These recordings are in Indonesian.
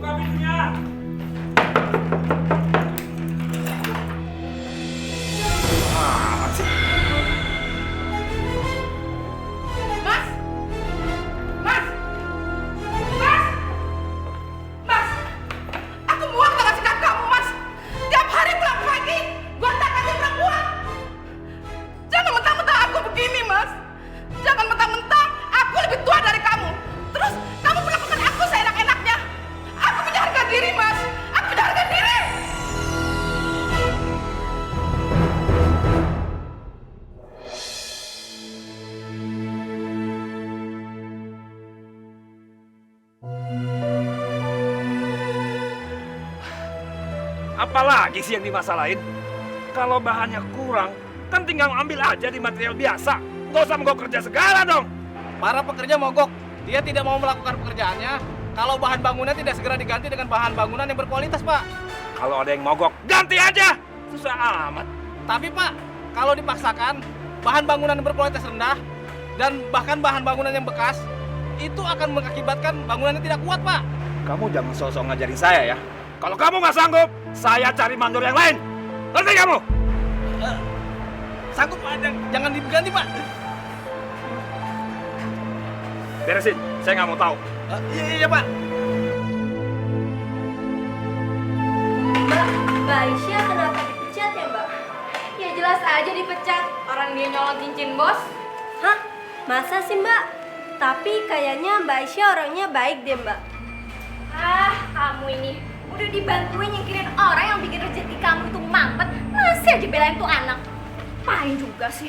Buka pintunya. Mas! Mas! Mas! Mas! Aku muak dengan sikap kamu, Mas! Tiap hari pulang pagi, gonta-ganti perempuan! Jangan mentang-mentang aku begini, Mas! Jangan mentang-mentang aku lebih tua dari kamu! Terus kamu perlakukan aku seenak-enaknya! Aku punya harga diri, Mas! Aku punya harga diri! Apalagi sih yang dimasalahin? Kalau bahannya kurang, kan tinggal ambil aja di material biasa. Nggak usah mogok kerja segala dong. Para pekerja mogok. Dia tidak mau melakukan pekerjaannya kalau bahan bangunan tidak segera diganti dengan bahan bangunan yang berkualitas, Pak. Kalau ada yang mogok, ganti aja. Susah amat. Tapi, Pak, kalau dipaksakan, bahan bangunan yang berkualitas rendah dan bahkan bahan bangunan yang bekas itu akan mengakibatkan bangunannya tidak kuat, Pak. Kamu jangan sosok ngajarin saya ya. Kalau kamu nggak sanggup, saya cari mandor yang lain. Ngerti kamu? Sanggup, Pak. Jangan diganti, Pak. Beresin, saya nggak mau tahu. Iya, Pak. Mbak Aisyah kenapa dipecat ya, Mbak? Ya jelas aja dipecat. Orang dia nyolong cincin bos. Hah? Masa sih, Mbak? Tapi kayaknya Mbak Aisyah orangnya baik deh, Mbak. Ah, kamu ini udah dibantuin nyingkirin orang yang bikin rezeki kamu itu mampet, masih aja belain tuh anak. Paling juga sih.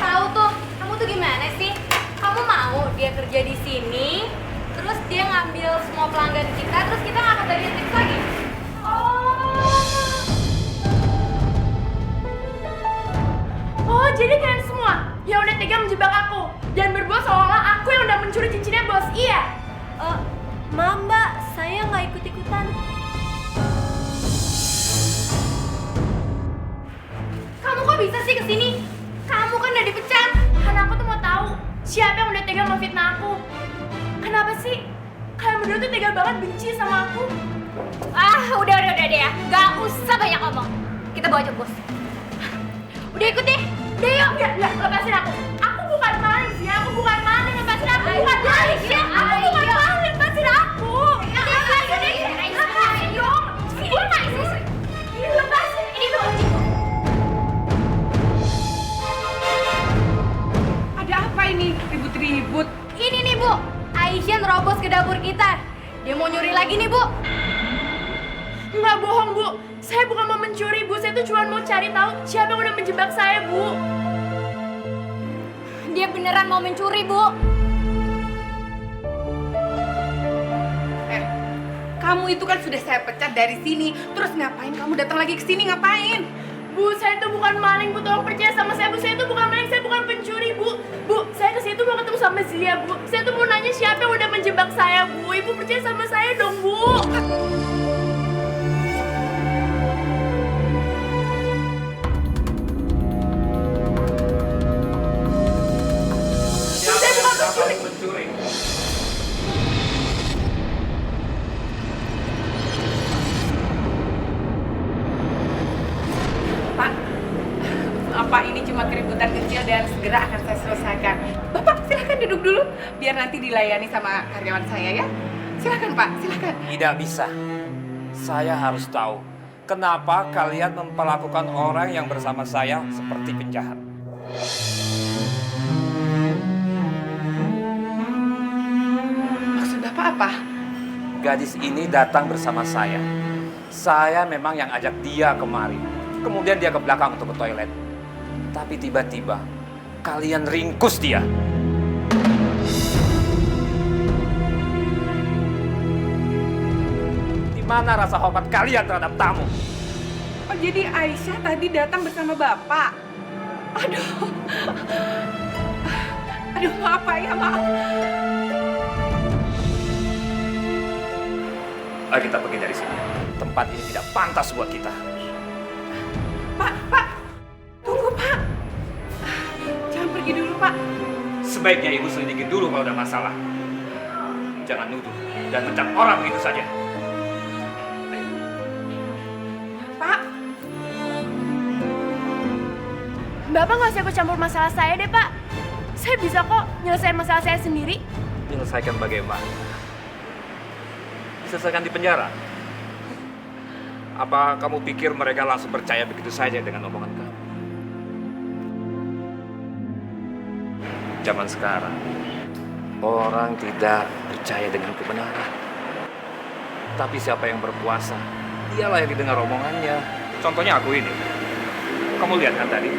Tahu tuh, kamu tuh gimana sih? Kamu mau dia kerja di sini, terus dia ngambil semua pelanggan kita, terus kita nggak akan dari tips lagi. Oh, jadi kalian semua yang udah tega menjebak aku dan berbuat seolah aku yang udah mencuri cincinnya bos, iya? Maaf, Mbak, saya nggak ikut-ikutan. Kamu kok bisa sih kesini? Kamu kan udah dipecat. Karena aku tuh mau tahu siapa yang udah tega memfitnah aku. Kenapa sih kalian berdua tuh tega banget benci sama aku? Ah, udah deh ya. Gak usah banyak ngomong. Kita bawa aja bos. Udah ikut deh. Udah yuk. Enggak, lepasin aku. Aku bukan maling sih, aku bukan maling. Lepasin aku, bukan maling sih. Aku bukan maling, lepasin aku. Lepasin deh. Lepasin dong. Ini lepasin. Ini tuh. Ada apa ini? Ribut-ribut. Ini nih Bu. Aisyah nerobos ke dapur kita. Dia mau nyuri lagi nih Bu. Nggak bohong, Bu. Saya bukan mau mencuri, Bu. Saya tuh cuma mau cari tahu siapa yang udah menjebak saya, Bu. Dia beneran mau mencuri Bu. Kamu itu kan sudah saya pecat dari sini. Terus ngapain kamu datang lagi ke sini? Ngapain? Bu, saya itu bukan maling, Bu. Tolong percaya sama saya, Bu. Saya itu bukan maling, saya bukan pencuri, Bu. Bu, saya ke situ mau ketemu sama Zia, Bu. Saya tuh mau nanya siapa yang udah menjebak saya, Bu. Ibu percaya sama saya dong, Bu. Siapa yang mencuri? Pak, apa ini cuma keributan kecil dan segera akan saya selesaikan. Bapak, silahkan duduk dulu, biar nanti dilayani sama karyawan saya ya. Silahkan Pak, silahkan. Tidak bisa. Saya harus tahu kenapa kalian memperlakukan orang yang bersama saya seperti penjahat. Maksud Bapak apa? Gadis ini datang bersama saya. Saya memang yang ajak dia kemari. Kemudian dia ke belakang untuk ke toilet. Tapi tiba-tiba kalian ringkus dia. Di mana rasa hormat kalian terhadap tamu? Oh, jadi Aisyah tadi datang bersama Bapak? Aduh. Aduh, maaf Pak ya, maaf. Ayo kita pergi dari sini. Tempat ini tidak pantas buat kita. Pak. Tunggu, Pak. Jangan pergi dulu, Pak. Sebaiknya ibu selidiki dulu kalau ada masalah. Jangan nuduh dan pecat orang begitu saja. Bapak nggak usah ikut campur masalah saya deh, Pak. Saya bisa kok nyelesain masalah saya sendiri. Menyelesaikan bagaimana? Diselesaikan di penjara? Apa kamu pikir mereka langsung percaya begitu saja dengan omongan kamu? Zaman sekarang, orang tidak percaya dengan kebenaran. Tapi siapa yang berkuasa, dialah yang didengar omongannya. Contohnya aku ini. Kamu lihat kan tadi?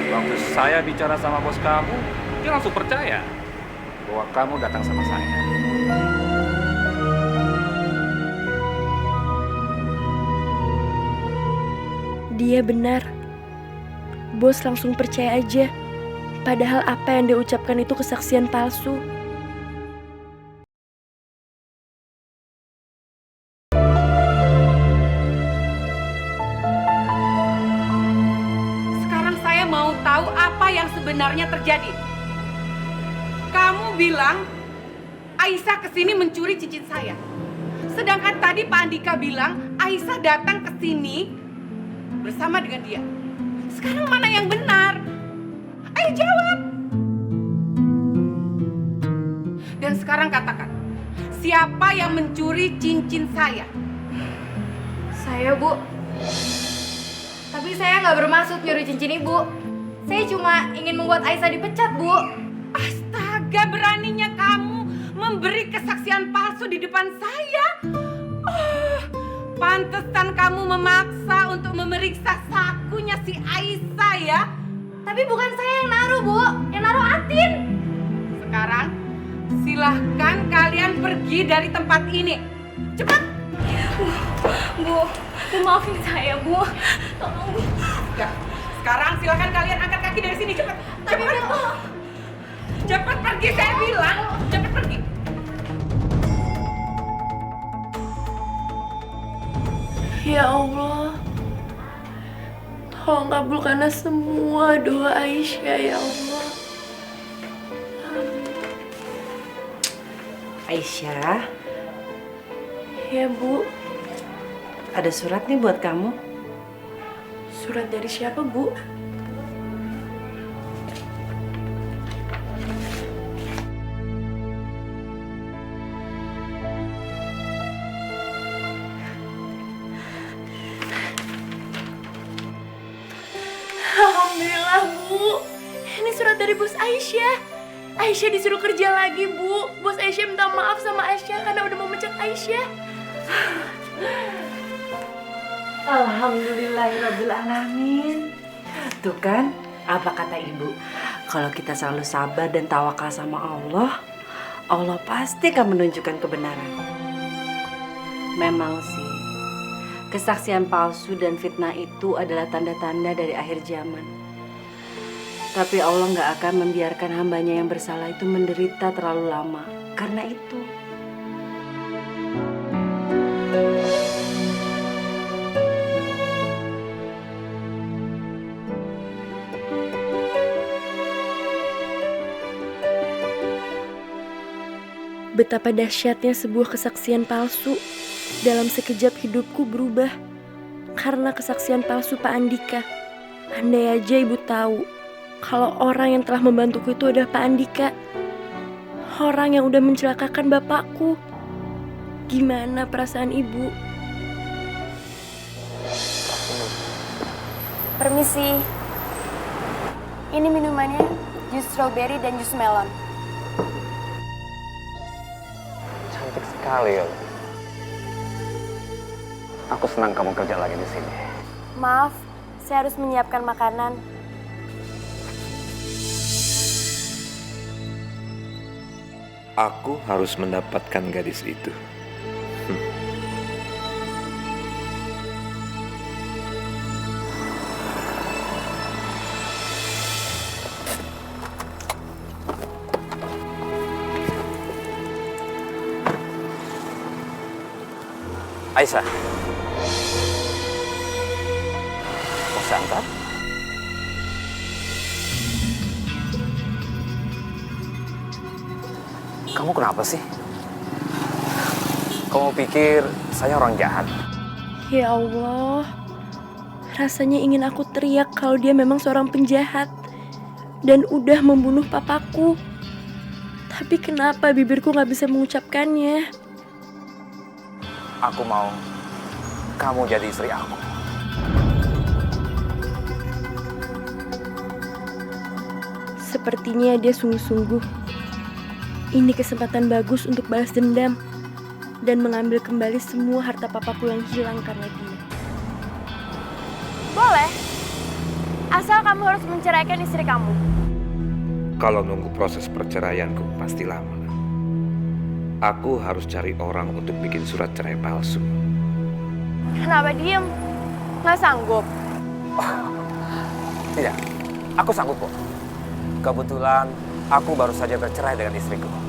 Waktu saya bicara sama bos kamu, dia langsung percaya bahwa kamu datang sama saya. Dia benar. Bos langsung percaya aja. Padahal apa yang dia ucapkan itu kesaksian palsu. Sekarang saya mau tahu apa yang sebenarnya terjadi. Kamu bilang Aisyah kesini mencuri cincin saya. Sedangkan tadi Pak Andika bilang Aisyah datang ke sini bersama dengan dia. Sekarang mana yang benar? Ayo jawab. Dan sekarang katakan, siapa yang mencuri cincin saya? Saya, Bu. Tapi saya nggak bermaksud nyuri cincin Ibu. Saya cuma ingin membuat Aisyah dipecat, Bu. Astaga, beraninya kamu memberi kesaksian palsu di depan saya. Oh, pantesan kamu memaksa untuk memeriksa sakunya si Aisyah ya. Tapi bukan saya yang naruh, Bu. Yang naruh Atin. Sekarang silahkan kalian pergi dari tempat ini. Cepat. Bu, maafin saya, Bu. Tolong, Bu. Ya, sekarang silahkan kalian angkat kaki dari sini. Cepat. Cepat. Cepat pergi, saya bilang. Cepat pergi. Ya Allah, tolong kabulkanlah semua doa Aisyah ya Allah. Aisyah, Ya Bu, ada surat nih buat kamu. surat dari siapa Bu? Alhamdulillah Bu, ini surat dari bos Aisyah. Aisyah disuruh kerja lagi Bu. Bos Aisyah minta maaf sama Aisyah karena udah mau mecat Aisyah. Alhamdulillahirabbil alamin. Tuh kan, apa kata ibu? Kalau kita selalu sabar dan tawakal sama Allah, Allah pasti akan menunjukkan kebenaran. Memang sih, kesaksian palsu dan fitnah itu adalah tanda-tanda dari akhir zaman. Tapi Allah nggak akan membiarkan hambanya yang bersalah itu menderita terlalu lama. Karena itu. Betapa dahsyatnya sebuah kesaksian palsu. Dalam sekejap hidupku berubah karena kesaksian palsu Pak Andika. Andai aja ibu tahu kalau orang yang telah membantuku itu adalah Pak Andika. Orang yang udah mencelakakan bapakku. Gimana perasaan ibu? Permisi. Ini minumannya, jus strawberry dan jus melon. Cantik sekali ya. Aku senang kamu kerja lagi di sini. Maaf, saya harus menyiapkan makanan. Aku harus mendapatkan gadis itu. Aisyah. Mau saya antar? Kamu kenapa sih? Kamu pikir saya orang jahat? Ya Allah, Rasanya ingin aku teriak kalau dia memang seorang penjahat dan udah membunuh papaku. Tapi kenapa bibirku gak bisa mengucapkannya? Aku mau kamu jadi istri aku. Sepertinya dia sungguh-sungguh. Ini kesempatan bagus untuk balas dendam dan mengambil kembali semua harta papaku yang hilang karena dia. Boleh. Asal kamu harus menceraikan istri kamu. Kalau nunggu proses perceraianku pasti lama. Aku harus cari orang untuk bikin surat cerai palsu. Kenapa diem? Nggak sanggup? Tidak, aku sanggup kok. Kebetulan aku baru saja bercerai dengan istriku.